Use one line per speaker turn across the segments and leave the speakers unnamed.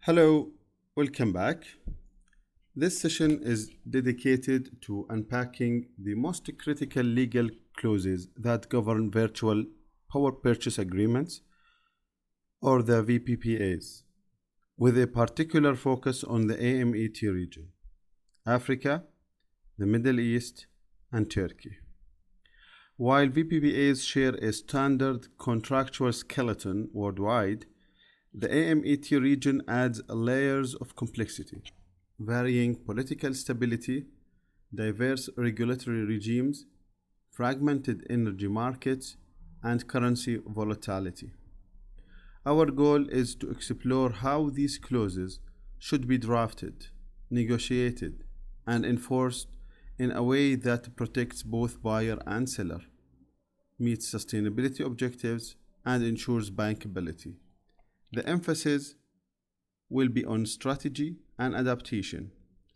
Hello, welcome back. This session is dedicated to unpacking the most critical legal clauses that govern virtual power purchase agreements or the VPPAs, with a particular focus on the AMET region, Africa, the Middle East, and Turkey. While VPPAs share a standard contractual skeleton worldwide, the AMET region adds layers of complexity, varying political stability, diverse regulatory regimes, fragmented energy markets, and currency volatility. Our goal is to explore how these clauses should be drafted, negotiated, and enforced in a way that protects both buyer and seller, meets sustainability objectives, and ensures bankability. The emphasis will be on strategy and adaptation,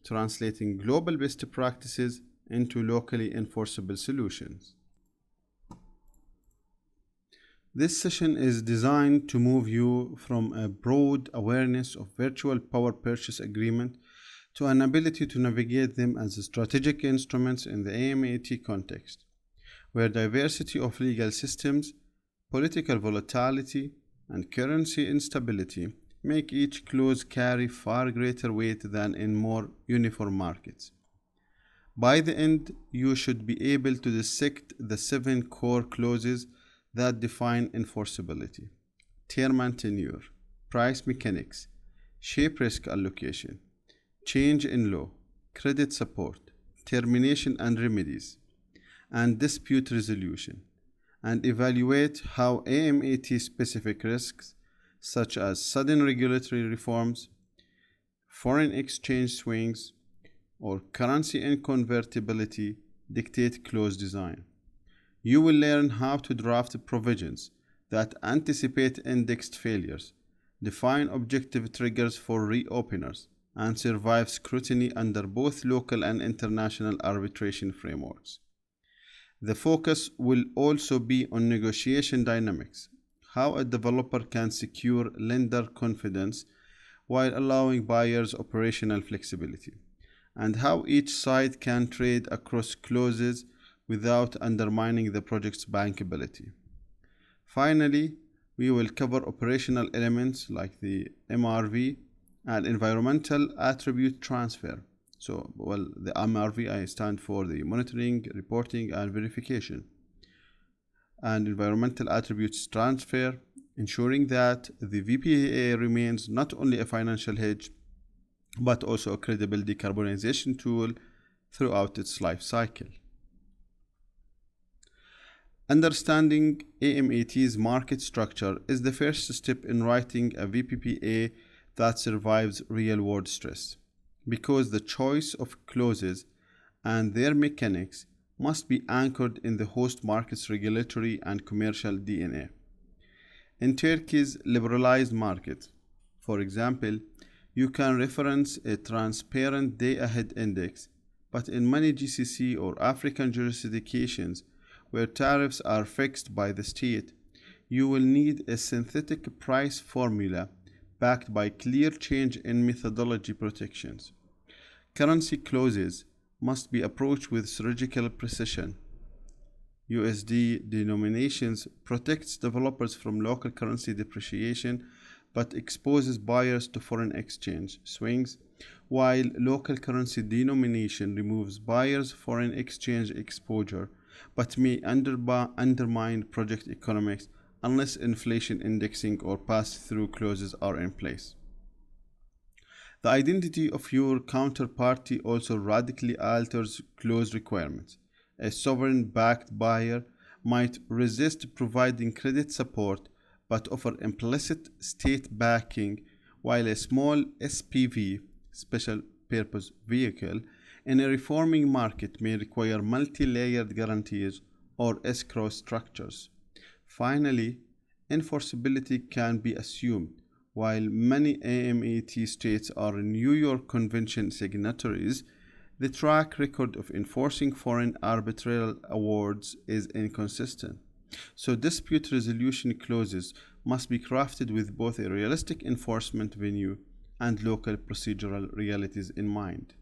translating global best practices into locally enforceable solutions. This session is designed to move you from a broad awareness of virtual power purchase agreement to an ability to navigate them as strategic instruments in the AMET context, where diversity of legal systems, political volatility, and currency instability make each clause carry far greater weight than in more uniform markets. By the end, you should be able to dissect the 7 core clauses that define enforceability: term and tenure, price mechanics, shape risk allocation, change in law, credit support, termination and remedies, and dispute resolution, and evaluate how AMET-specific risks such as sudden regulatory reforms, foreign exchange swings, or currency inconvertibility dictate clause design. You will learn how to draft provisions that anticipate indexed failures, define objective triggers for reopeners, and survive scrutiny under both local and international arbitration frameworks. The focus will also be on negotiation dynamics, how a developer can secure lender confidence while allowing buyers operational flexibility, and how each side can trade across clauses without undermining the project's bankability. Finally, we will cover operational elements like the MRV and environmental attribute transfer. The MRV I stand for the monitoring, reporting, and verification, and environmental attributes transfer, ensuring that the VPPA remains not only a financial hedge but also a credible decarbonization tool throughout its life cycle. Understanding AMET's market structure is the first step in writing a VPPA that survives real-world stress, because the choice of clauses and their mechanics must be anchored in the host market's regulatory and commercial DNA. In Turkey's liberalized market, for example, you can reference a transparent day-ahead index, but in many GCC or African jurisdictions where tariffs are fixed by the state, you will need a synthetic price formula backed by clear change in methodology protections. Currency clauses must be approached with surgical precision. USD denominations protects developers from local currency depreciation but exposes buyers to foreign exchange swings, while local currency denomination removes buyers' foreign exchange exposure but may undermine project economics unless inflation indexing or pass-through clauses are in place. The identity of your counterparty also radically alters clause requirements. A sovereign-backed buyer might resist providing credit support but offer implicit state backing, while a small SPV, special purpose vehicle, in a reforming market may require multi-layered guarantees or escrow structures. Finally, enforceability can be assumed. While many AMET states are New York Convention signatories, the track record of enforcing foreign arbitral awards is inconsistent. So dispute resolution clauses must be crafted with both a realistic enforcement venue and local procedural realities in mind.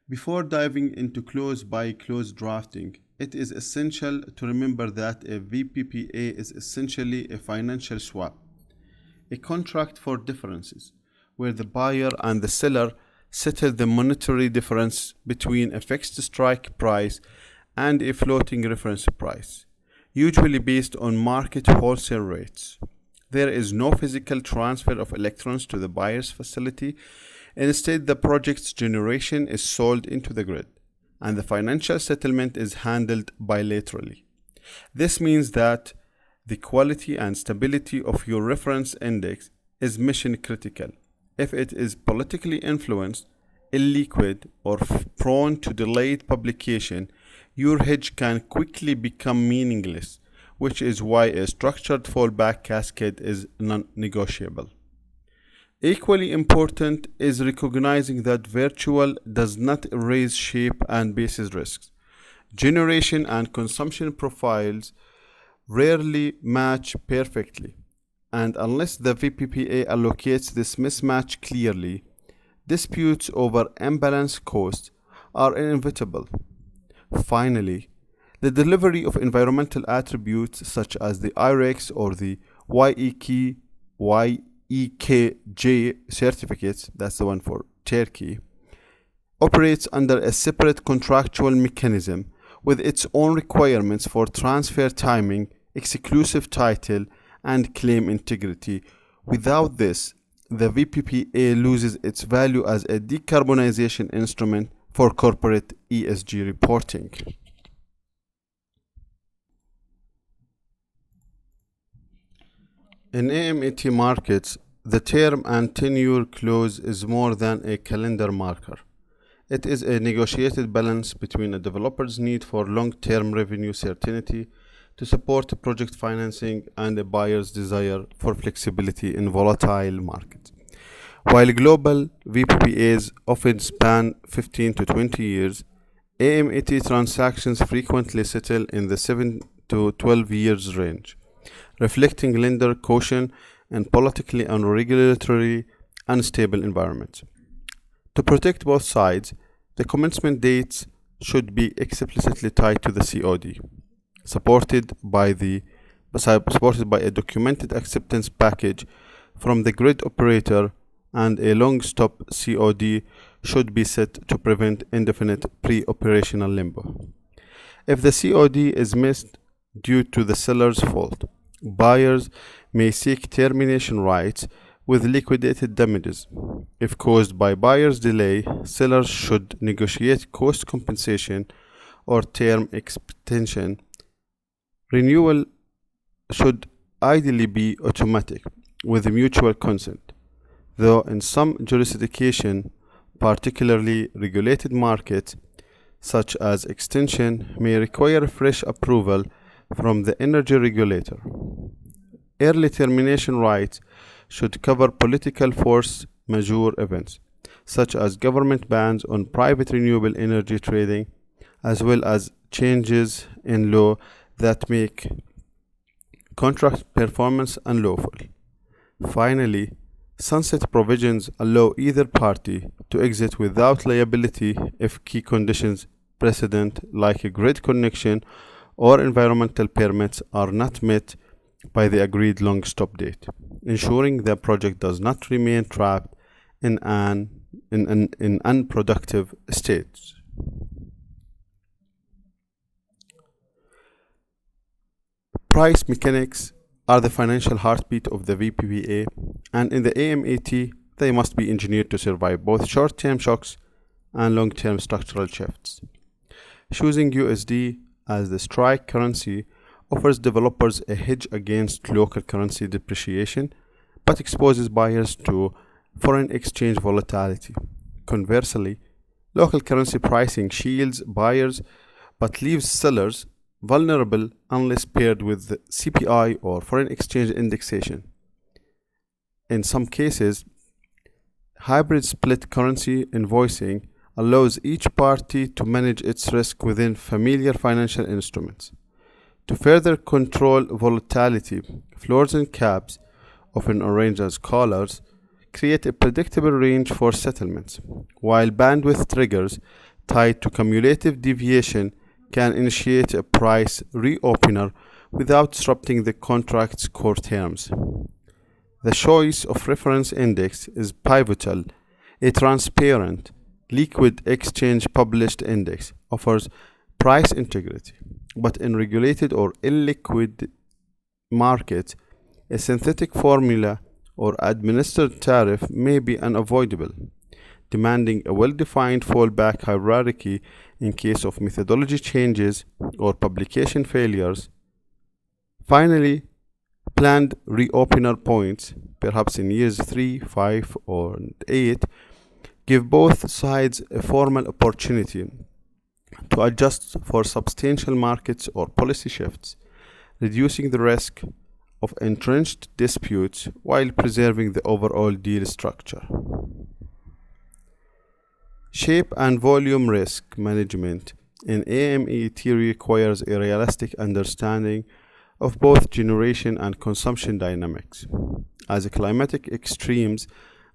Before diving into clause by clause drafting, it is essential to remember that a VPPA is essentially a financial swap, a contract for differences, where the buyer and the seller settle the monetary difference between a fixed strike price and a floating reference price, usually based on market wholesale rates. There is no physical transfer of electrons to the buyer's facility. Instead, the project's generation is sold into the grid, and the financial settlement is handled bilaterally. This means that the quality and stability of your reference index is mission critical. If it is politically influenced, illiquid, or prone to delayed publication, your hedge can quickly become meaningless, which is why a structured fallback cascade is non-negotiable. Equally important is recognizing that virtual does not erase shape and basis risks. Generation and consumption profiles rarely match perfectly, and unless the VPPA allocates this mismatch clearly, disputes over imbalanced costs are inevitable. Finally, the delivery of environmental attributes such as the IREX or the EKJ certificates, that's the one for Turkey, operates under a separate contractual mechanism with its own requirements for transfer timing, exclusive title, and claim integrity. Without this, the VPPA loses its value as a decarbonization instrument for corporate ESG reporting. In AMET markets, the term and tenure clause is more than a calendar marker. It is a negotiated balance between a developer's need for long-term revenue certainty to support project financing and a buyer's desire for flexibility in volatile markets. While global VPPAs often span 15 to 20 years, AMET transactions frequently settle in the 7 to 12 years range, reflecting lender caution in politically and regulatory unstable environments. To protect both sides, the commencement dates should be explicitly tied to the COD, supported by a documented acceptance package from the grid operator, and a long stop COD should be set to prevent indefinite pre-operational limbo. If the COD is missed due to the seller's fault, buyers may seek termination rights with liquidated damages. If caused by buyer's delay, sellers should negotiate cost compensation or term extension. Renewal should ideally be automatic with mutual consent, though in some jurisdictions, particularly regulated markets such as extension, may require fresh approval from the energy regulator. Early termination rights should cover political force majeure events, such as government bans on private renewable energy trading, as well as changes in law that make contract performance unlawful. Finally, sunset provisions allow either party to exit without liability if key conditions precedent, like a grid connection or environmental permits, are not met by the agreed long stop date, ensuring the project does not remain trapped in unproductive states. Price mechanics are the financial heartbeat of the VPPA, and in the AMET, they must be engineered to survive both short-term shocks and long-term structural shifts. Choosing USD as the strike currency offers developers a hedge against local currency depreciation, but exposes buyers to foreign exchange volatility. Conversely, local currency pricing shields buyers but leaves sellers vulnerable unless paired with CPI or foreign exchange indexation. In some cases, hybrid split currency invoicing allows each party to manage its risk within familiar financial instruments. To further control volatility, floors and caps often arranged as collars, create a predictable range for settlements, while bandwidth triggers tied to cumulative deviation can initiate a price reopener without disrupting the contract's core terms. The choice of reference index is pivotal. A transparent, liquid exchange published index offers price integrity, but in regulated or illiquid markets, a synthetic formula or administered tariff may be unavoidable, demanding a well-defined fallback hierarchy in case of methodology changes or publication failures. Finally, planned reopener points, perhaps in years 3, 5, or 8, give both sides a formal opportunity to adjust for substantial markets or policy shifts, reducing the risk of entrenched disputes while preserving the overall deal structure. Shape and volume risk management in AMET requires a realistic understanding of both generation and consumption dynamics, as climatic extremes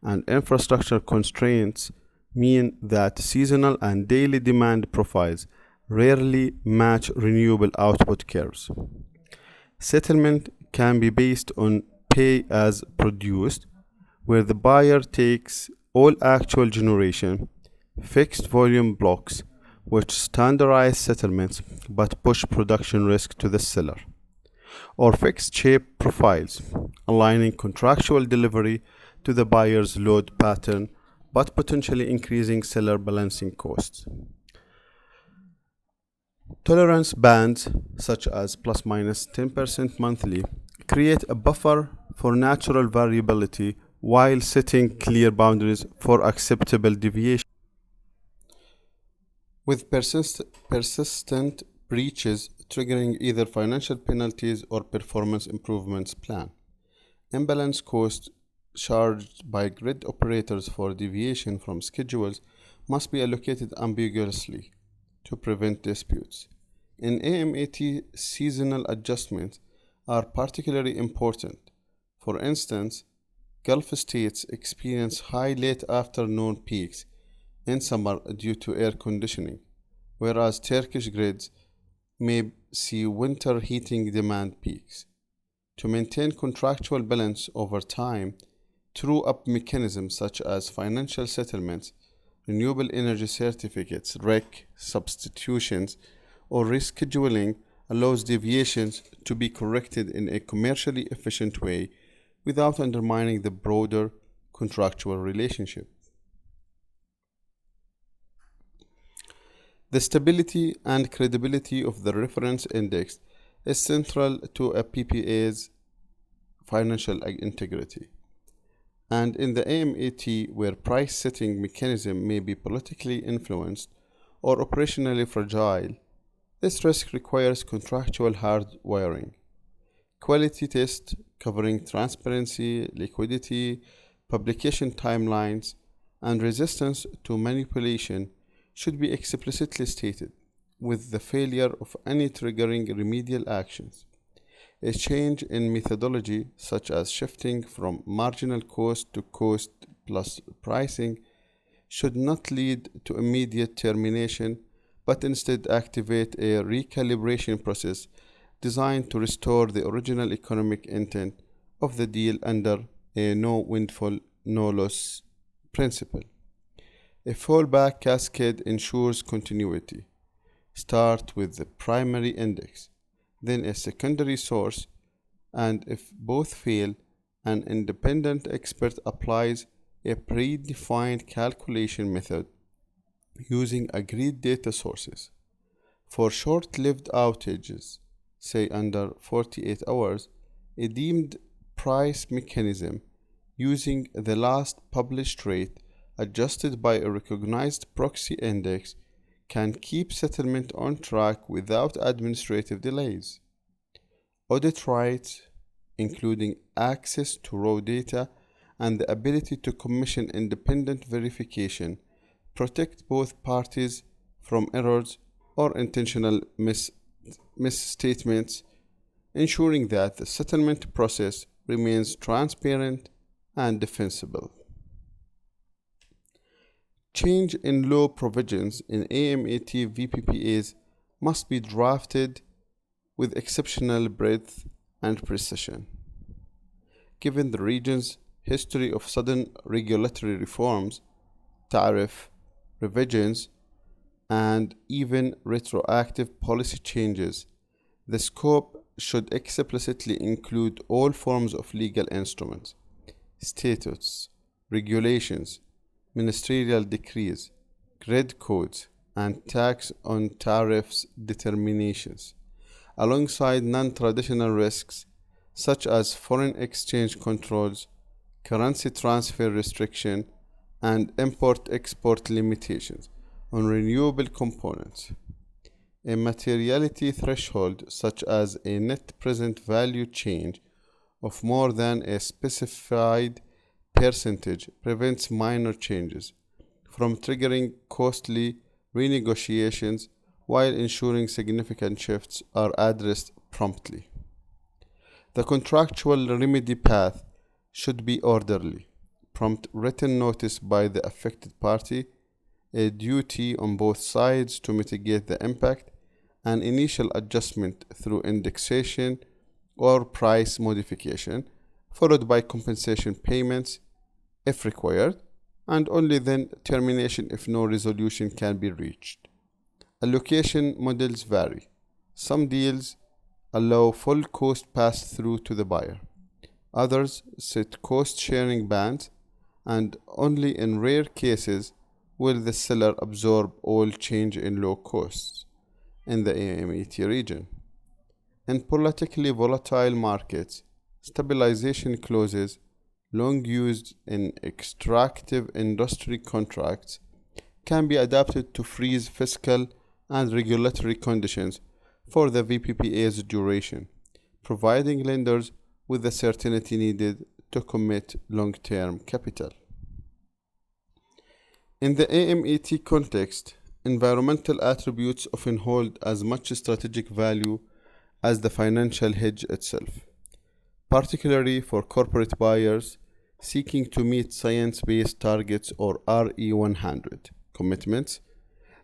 and infrastructure constraints mean that seasonal and daily demand profiles rarely match renewable output curves. Settlement can be based on pay as produced, where the buyer takes all actual generation, fixed volume blocks, which standardize settlements but push production risk to the seller, or fixed shape profiles, aligning contractual delivery to the buyer's load pattern but potentially increasing seller balancing costs. Tolerance bands, such as plus minus 10% monthly, create a buffer for natural variability while setting clear boundaries for acceptable deviation. With persistent breaches triggering either financial penalties or performance improvements plan. Imbalance costs charged by grid operators for deviation from schedules must be allocated ambiguously to prevent disputes. In AMET, seasonal adjustments are particularly important. For instance, Gulf states experience high late afternoon peaks in summer due to air conditioning, whereas Turkish grids may see winter heating demand peaks. To maintain contractual balance over time, true-up mechanisms such as financial settlements, renewable energy certificates, REC, substitutions, or rescheduling allows deviations to be corrected in a commercially efficient way without undermining the broader contractual relationship. The stability and credibility of the reference index is central to a PPA's financial integrity. And in the AMET, where price setting mechanism may be politically influenced or operationally fragile, this risk requires contractual hardwiring. Quality tests covering transparency, liquidity, publication timelines, and resistance to manipulation should be explicitly stated, with the failure of any triggering remedial actions. A change in methodology, such as shifting from marginal cost to cost plus pricing, should not lead to immediate termination, but instead activate a recalibration process designed to restore the original economic intent of the deal under a no windfall, no loss principle. A fallback cascade ensures continuity. Start with the primary index, then a secondary source, and if both fail, an independent expert applies a predefined calculation method using agreed data sources. For short-lived outages, say under 48 hours, a deemed price mechanism using the last published rate adjusted by a recognized proxy index can keep settlement on track without administrative delays. Audit rights, including access to raw data and the ability to commission independent verification, protect both parties from errors or intentional misstatements, ensuring that the settlement process remains transparent and defensible. Change in law provisions in AMET VPPAs must be drafted with exceptional breadth and precision. Given the region's history of sudden regulatory reforms, tariff revisions, and even retroactive policy changes, the scope should explicitly include all forms of legal instruments, statutes, regulations, ministerial decrees, grid codes, and tax on tariffs determinations, alongside non-traditional risks such as foreign exchange controls, currency transfer restriction, and import-export limitations on renewable components. A materiality threshold such as a net present value change of more than a specified percentage prevents minor changes from triggering costly renegotiations while ensuring significant shifts are addressed promptly. The contractual remedy path should be orderly, prompt written notice by the affected party, a duty on both sides to mitigate the impact, and initial adjustment through indexation or price modification, followed by compensation payments if required, and only then termination if no resolution can be reached. Allocation models vary. Some deals allow full cost pass-through to the buyer. Others set cost-sharing bands, and only in rare cases will the seller absorb all change in law costs in the AMET region. In politically volatile markets, stabilization clauses, long used in extractive industry contracts, can be adapted to freeze fiscal and regulatory conditions for the VPPA's duration, providing lenders with the certainty needed to commit long-term capital. In the AMET context, environmental attributes often hold as much strategic value as the financial hedge itself, particularly for corporate buyers seeking to meet science-based targets or RE100 commitments.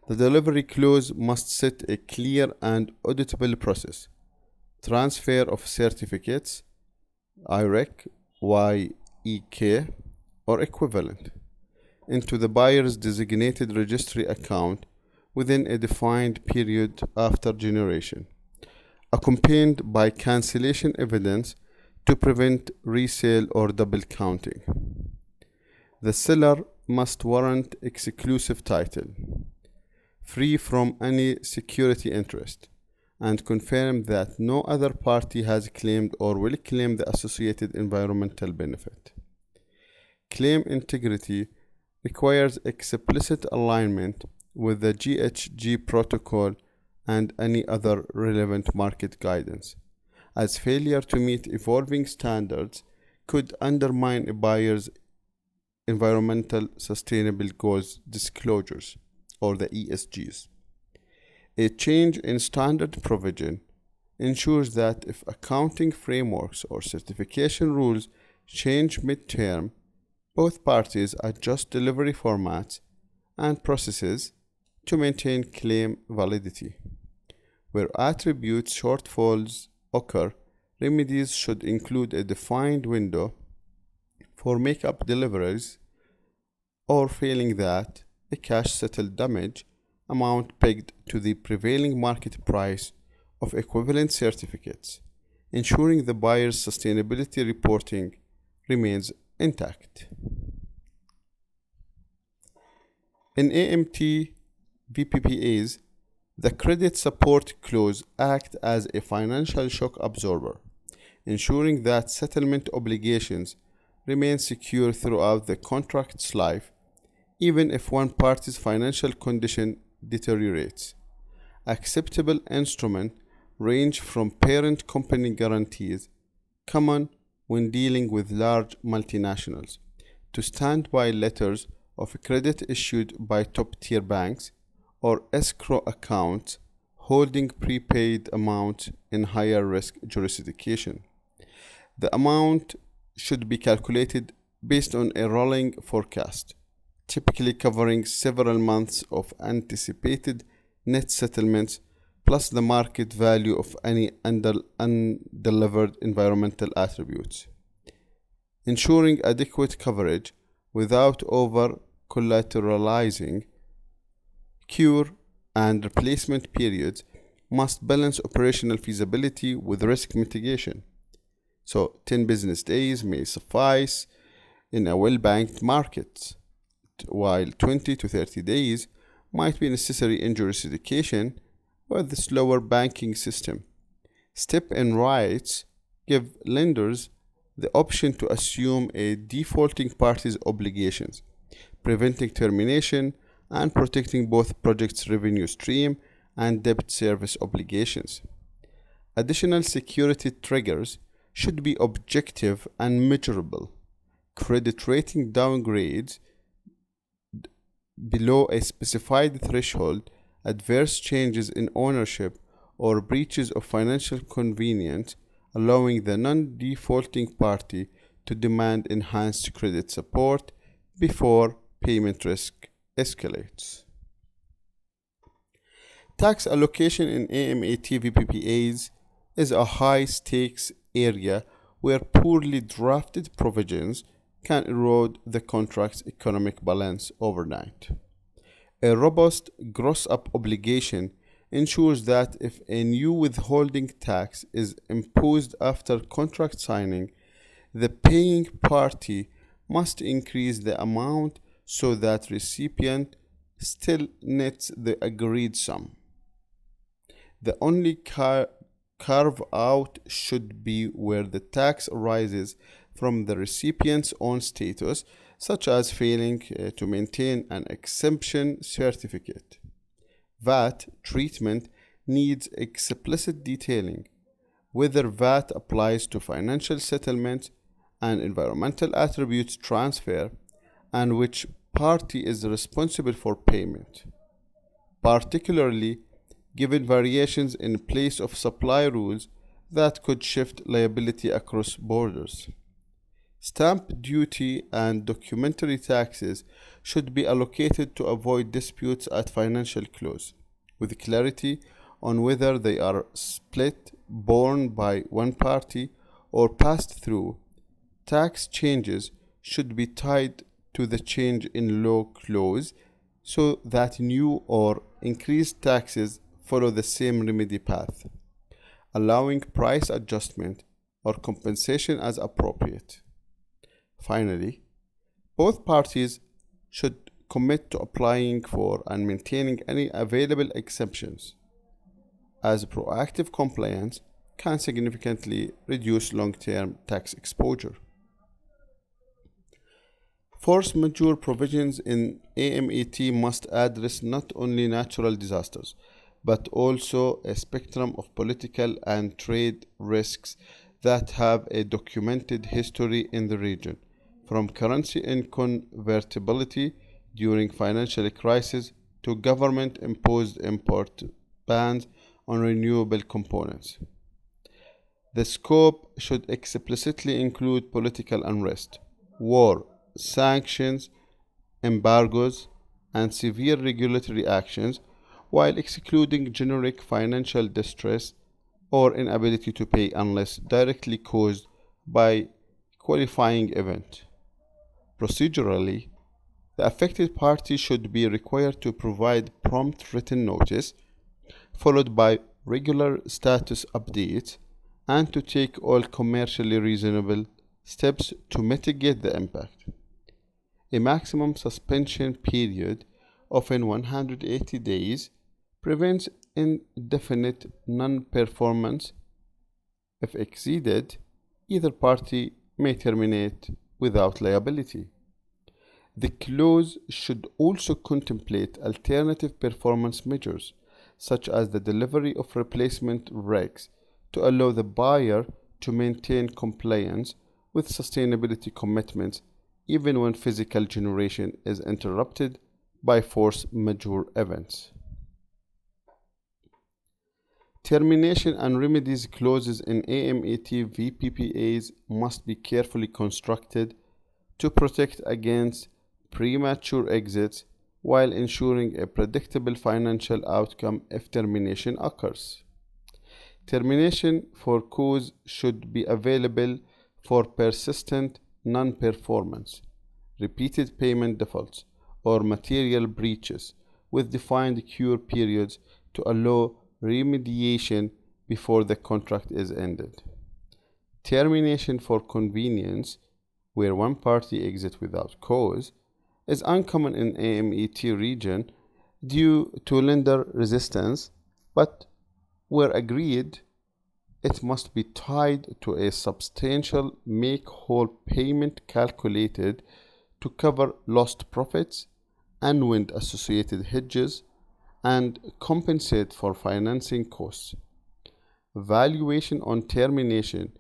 The delivery clause must set a clear and auditable process, transfer of certificates, IREC, YEK, or equivalent, into the buyer's designated registry account within a defined period after generation, accompanied by cancellation evidence to prevent resale or double counting. The seller must warrant exclusive title, free from any security interest, and confirm that no other party has claimed or will claim the associated environmental benefit. Claim integrity requires explicit alignment with the GHG protocol and any other relevant market guidance, as failure to meet evolving standards could undermine a buyer's environmental sustainable goals disclosures, or the ESGs. A change in standard provision ensures that if accounting frameworks or certification rules change mid-term, both parties adjust delivery formats and processes to maintain claim validity. Where attribute shortfalls occur, remedies should include a defined window for make-up deliveries, or failing that, a cash-settled damage amount pegged to the prevailing market price of equivalent certificates, ensuring the buyer's sustainability reporting remains intact. In AMT VPPAs, the credit support clause acts as a financial shock absorber, ensuring that settlement obligations remain secure throughout the contract's life, even if one party's financial condition deteriorates. Acceptable instruments range from parent company guarantees, common when dealing with large multinationals, to standby letters of credit issued by top-tier banks, or escrow accounts holding prepaid amounts in higher risk jurisdiction. The amount should be calculated based on a rolling forecast, typically covering several months of anticipated net settlements plus the market value of any undelivered environmental attributes. Ensuring adequate coverage without over-collateralizing cure and replacement periods must balance operational feasibility with risk mitigation. So 10 business days may suffice in a well-banked market, while 20 to 30 days might be necessary in jurisdiction with the slower banking system. Step-in rights give lenders the option to assume a defaulting party's obligations, preventing termination and protecting both project's revenue stream and debt service obligations. Additional security triggers should be objective and measurable. Credit rating downgrades below a specified threshold, adverse changes in ownership, or breaches of financial convenience, allowing the non-defaulting party to demand enhanced credit support before payment risk escalates. Tax allocation in AMET VPPAs is a high-stakes area where poorly drafted provisions can erode the contract's economic balance overnight. A robust gross-up obligation ensures that if a new withholding tax is imposed after contract signing, the paying party must increase the amount so that recipient still nets the agreed sum. The only carve-out should be where the tax arises from the recipient's own status, such as failing to maintain an exemption certificate. VAT treatment needs explicit detailing, whether VAT applies to financial settlements and environmental attributes transfer, and which party is responsible for payment, particularly given variations in place of supply rules that could shift liability across borders. Stamp duty and documentary taxes should be allocated to avoid disputes at financial close, with clarity on whether they are split, borne by one party, or passed through. Tax changes should be tied to the change in law clause so that new or increased taxes follow the same remedy path, allowing price adjustment or compensation as appropriate. Finally, both parties should commit to applying for and maintaining any available exemptions, as proactive compliance can significantly reduce long-term tax exposure. Force majeure provisions in AMET must address not only natural disasters, but also a spectrum of political and trade risks that have a documented history in the region, from currency inconvertibility during financial crisis to government-imposed import bans on renewable components. The scope should explicitly include political unrest, war, sanctions, embargoes, and severe regulatory actions, while excluding generic financial distress or inability to pay unless directly caused by qualifying event. Procedurally, the affected party should be required to provide prompt written notice, followed by regular status updates, and to take all commercially reasonable steps to mitigate the impact. A maximum suspension period, often 180 days, prevents indefinite non-performance. If exceeded, either party may terminate without liability. The clause should also contemplate alternative performance measures, such as the delivery of replacement rigs, to allow the buyer to maintain compliance with sustainability commitments even when physical generation is interrupted by force majeure events. Termination and remedies clauses in AMET VPPAs must be carefully constructed to protect against premature exits while ensuring a predictable financial outcome if termination occurs. Termination for cause should be available for persistent non-performance, repeated payment defaults, or material breaches with defined cure periods to allow remediation before the contract is ended. Termination for convenience, where one party exits without cause, is uncommon in AMET region due to lender resistance, but where agreed, it must be tied to a substantial make-whole payment calculated to cover lost profits, unwind associated hedges, and compensate for financing costs. Valuation on termination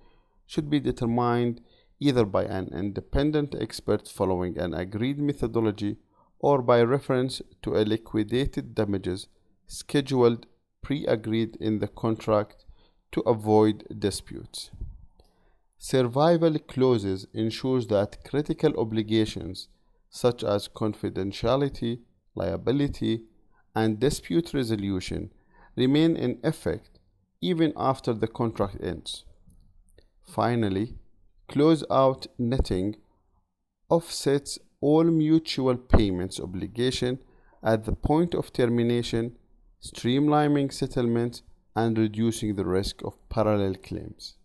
should be determined either by an independent expert following an agreed methodology or by reference to a liquidated damages scheduled pre-agreed in the contract to avoid disputes. Survival clauses ensures that critical obligations such as confidentiality, liability, and dispute resolution remain in effect even after the contract ends. Finally, close-out netting offsets all mutual payments obligation at the point of termination, streamlining settlements and reducing the risk of parallel claims.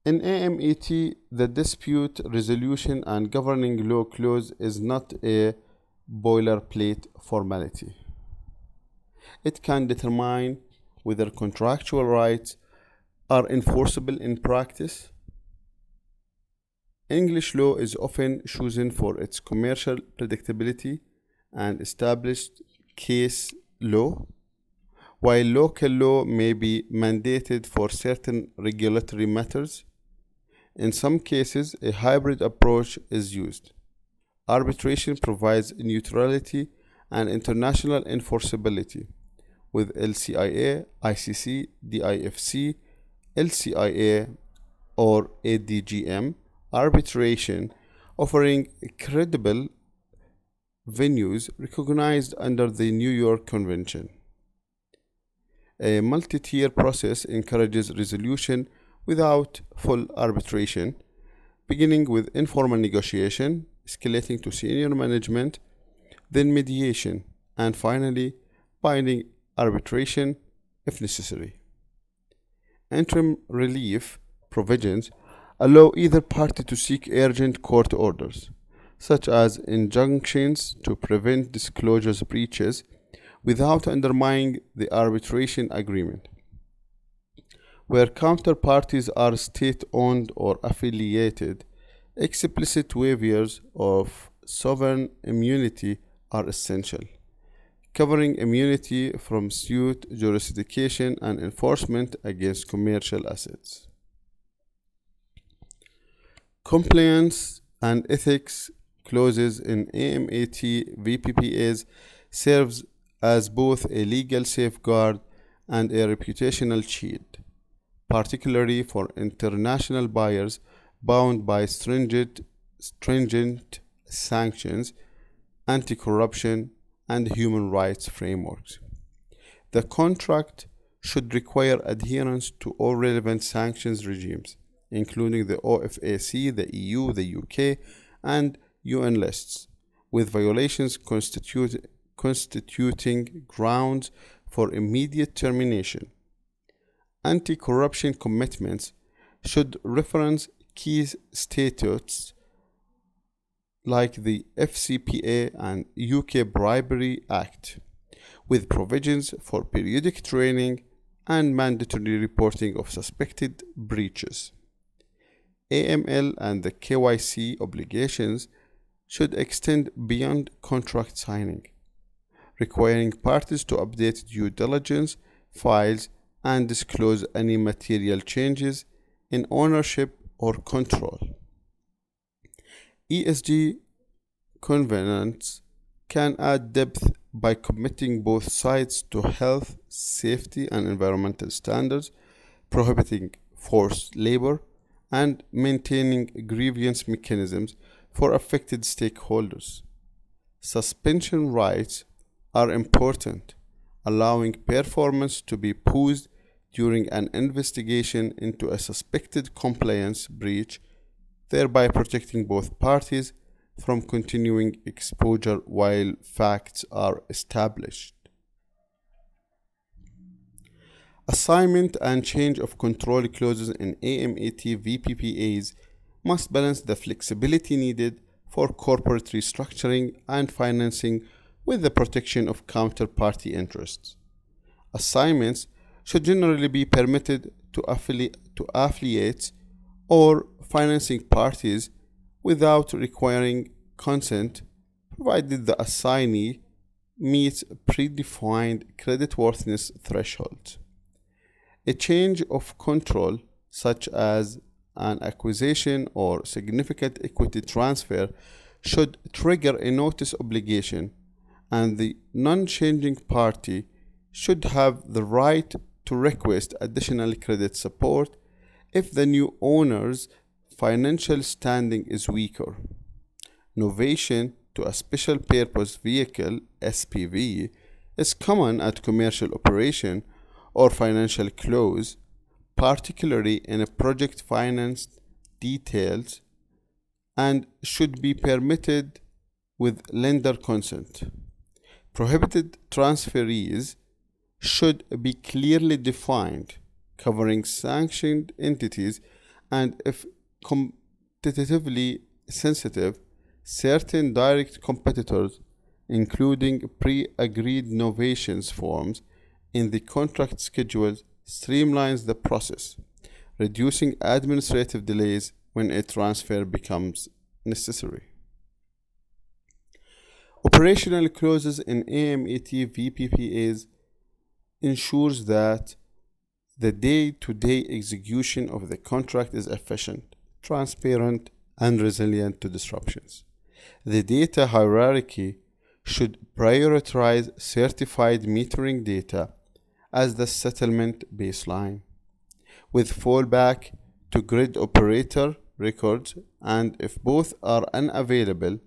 In AMET, the dispute resolution and governing law clause is not a boilerplate formality. It can determine whether contractual rights are enforceable in practice. English law is often chosen for its commercial predictability and established case law, while local law may be mandated for certain regulatory matters. In some cases, a hybrid approach is used. Arbitration provides neutrality and international enforceability, with LCIA, ICC, DIFC, LCIA, or ADGM arbitration offering credible venues recognized under the New York Convention. A multi-tier process encourages resolution without full arbitration, beginning with informal negotiation, escalating to senior management, then mediation, and finally binding arbitration if necessary. Interim relief provisions allow either party to seek urgent court orders, such as injunctions to prevent disclosure breaches without undermining the arbitration agreement. Where counterparties are state-owned or affiliated, explicit waivers of sovereign immunity are essential, covering immunity from suit, jurisdiction, and enforcement against commercial assets. Compliance and ethics clauses in AMET VPPAs serves as both a legal safeguard and a reputational shield, particularly for international buyers bound by stringent sanctions, anti-corruption, and human rights frameworks. The contract should require adherence to all relevant sanctions regimes, including the OFAC, the EU, the UK, and UN lists, with violations constituting grounds for immediate termination. Anti-corruption commitments should reference key statutes like the FCPA and UK Bribery Act, with provisions for periodic training and mandatory reporting of suspected breaches. AML and the KYC obligations should extend beyond contract signing, requiring parties to update due diligence files and disclose any material changes in ownership or control. ESG covenants can add depth by committing both sides to health, safety, and environmental standards, prohibiting forced labor, and maintaining grievance mechanisms for affected stakeholders. Suspension rights are important, allowing performance to be paused during an investigation into a suspected compliance breach, thereby protecting both parties from continuing exposure while facts are established. Assignment and change of control clauses in AMET VPPAs must balance the flexibility needed for corporate restructuring and financing with the protection of counterparty interests. Assignments should generally be permitted to affiliates or financing parties without requiring consent, provided the assignee meets predefined creditworthiness thresholds. A change of control, such as an acquisition or significant equity transfer, should trigger a notice obligation, and the non-changing party should have the right to request additional credit support if the new owner's financial standing is weaker. Novation to a special purpose vehicle (SPV) is common at commercial operation or financial close, particularly in a project finance details, and should be permitted with lender consent. Prohibited transferees should be clearly defined, covering sanctioned entities, and if competitively sensitive, certain direct competitors, including pre-agreed novations forms in the contract schedules, streamlines the process, reducing administrative delays when a transfer becomes necessary. Operational clauses in AMET VPPAs ensures that the day-to-day execution of the contract is efficient, transparent, and resilient to disruptions. The data hierarchy should prioritize certified metering data as the settlement baseline, with fallback to grid operator records, and if both are unavailable,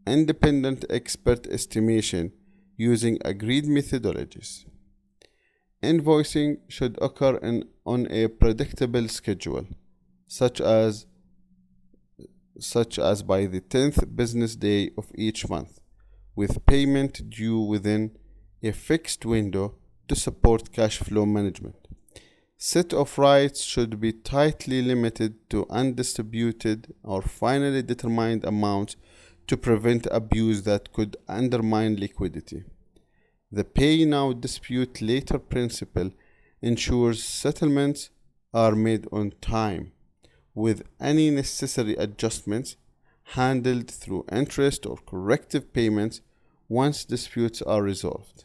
independent expert estimation using agreed methodologies. Invoicing should occur on a predictable schedule, such as by the 10th business day of each month, with payment due within a fixed window to support cash flow management. Set of rights should be tightly limited to undistributed or finally determined amounts to prevent abuse that could undermine liquidity. The pay now, dispute later principle ensures settlements are made on time, with any necessary adjustments handled through interest or corrective payments once disputes are resolved.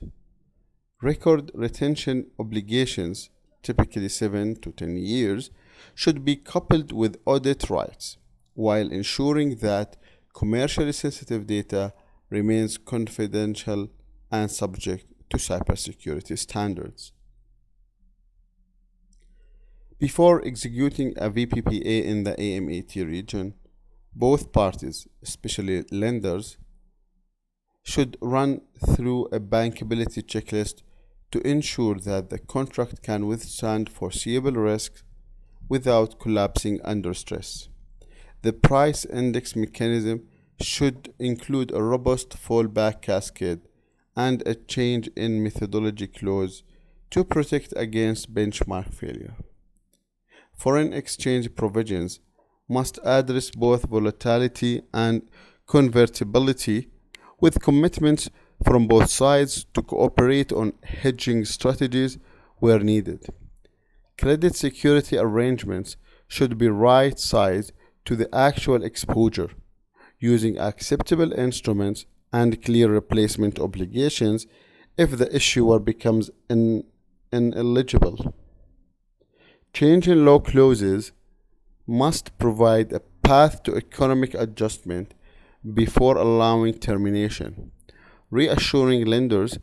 Record retention obligations, typically 7 to 10 years, should be coupled with audit rights, while ensuring that commercially sensitive data remains confidential and subject to cybersecurity standards. Before executing a VPPA in the AMET region, both parties, especially lenders, should run through a bankability checklist to ensure that the contract can withstand foreseeable risks without collapsing under stress. The price index mechanism should include a robust fallback cascade and a change in methodology clause to protect against benchmark failure. Foreign exchange provisions must address both volatility and convertibility, with commitments from both sides to cooperate on hedging strategies where needed. Credit security arrangements should be right-sized to the actual exposure, using acceptable instruments and clear replacement obligations if the issuer becomes ineligible. Change in law clauses must provide a path to economic adjustment before allowing termination, reassuring lenders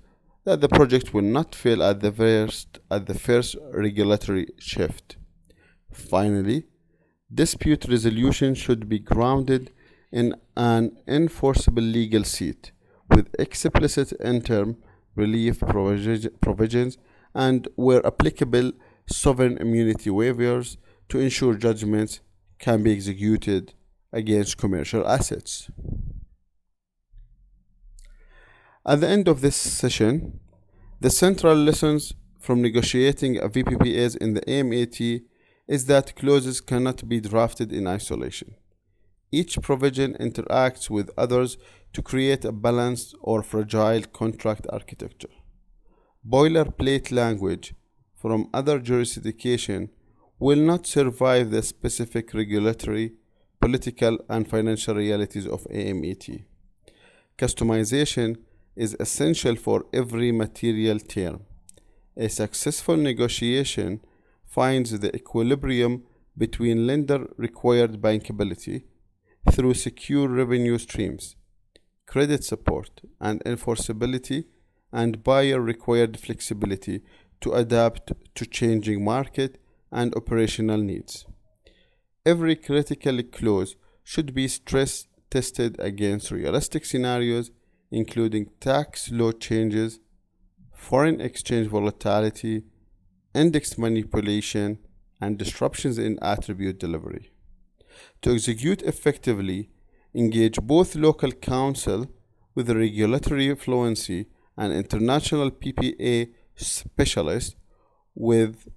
that the project will not fail at the first regulatory shift. Finally, dispute resolution should be grounded in an enforceable legal seat with explicit interim relief provisions and, where applicable, sovereign immunity waivers to ensure judgments can be executed against commercial assets. At the end of this session, the central lessons from negotiating a VPPAs in the AMET is that clauses cannot be drafted in isolation. Each provision interacts with others to create a balanced or fragile contract architecture. Boilerplate language from other jurisdictions will not survive the specific regulatory, political, and financial realities of AMET. Customization is essential for every material term. A successful negotiation finds the equilibrium between lender-required bankability through secure revenue streams, credit support, and enforceability, and buyer-required flexibility to adapt to changing market and operational needs. Every critical clause should be stress-tested against realistic scenarios, including tax law changes, foreign exchange volatility, index manipulation, and disruptions in attribute delivery. To execute effectively, engage both local counsel with regulatory fluency and international PPA specialists with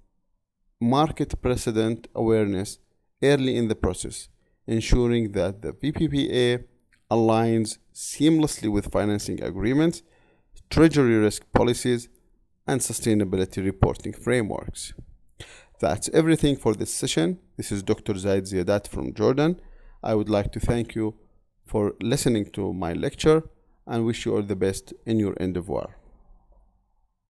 market precedent awareness early in the process, ensuring that the VPPA aligns seamlessly with financing agreements, treasury risk policies, and sustainability reporting frameworks. That's everything for this session. This is Dr. Zaid Ziadat from Jordan. I would like to thank you for listening to my lecture and wish you all the best in your endeavor.